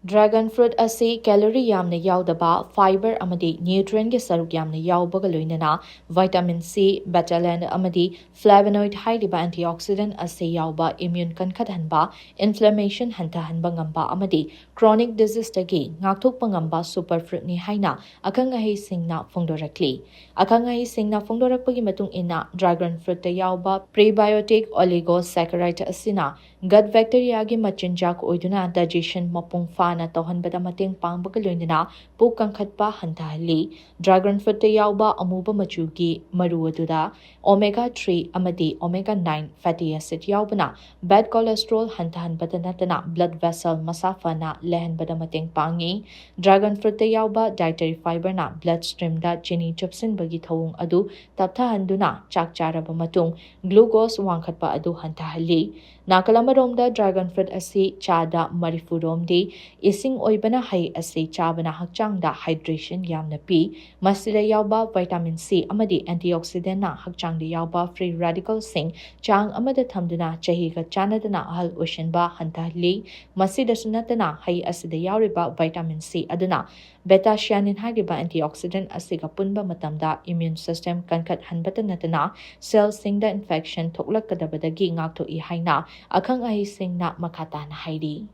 Dragon fruit asi calorie yamna yaudaba, fiber amadi nutrient ge saruk yamna yaubaga loinana, vitamin C, betalan amadi flavonoid haidiba antioxidant asi yauba immune kankadhanba, inflammation hantahanba ngamba amadi chronic disease tagi ngakthokpa ngamba superfruit ni haina akang ahi singna phongdorakli. Akang ahi singna phongdorakpagi matung ina dragon fruit ta yauba prebiotic oligosaccharide asina gut bacteria gi machinjak oiduna digestion mapung na tauhanbada mateng pangbaga loinana puk kangkhatpa hantahali. Dragon fruit ta yauba amuba machugi maru aduda omega 3 amadi omega 9 fatty acid yaubana bad cholesterol hantahanbada natana blood vessel masafana lehanbada mateng pangi. Dragon fruit ta yauba dietary fiber na bloodstream da chini chupsin bagi thawung adu tapthahanduna chak charaba matung glucose wangkhatpa adu hantahali. Nakalamaromda dragon fruit asi chada marifuromdi ising oibana hai asi chabana hakchangda hydration yamna pi masida yauba vitamin C amadi antioxidant na hakchangda yauba free radical sing chang amada thamduna chahiga chanadana ahal ushinba hantahli masida sunatana hai asida yauriba vitamin C aduna beta cyanin haidiba antioxidant asiga punba matamda immune system kankat hanbata natana cell singda infection thoklakadabadagi ngakto I haina akang ahi singna makata na haidi.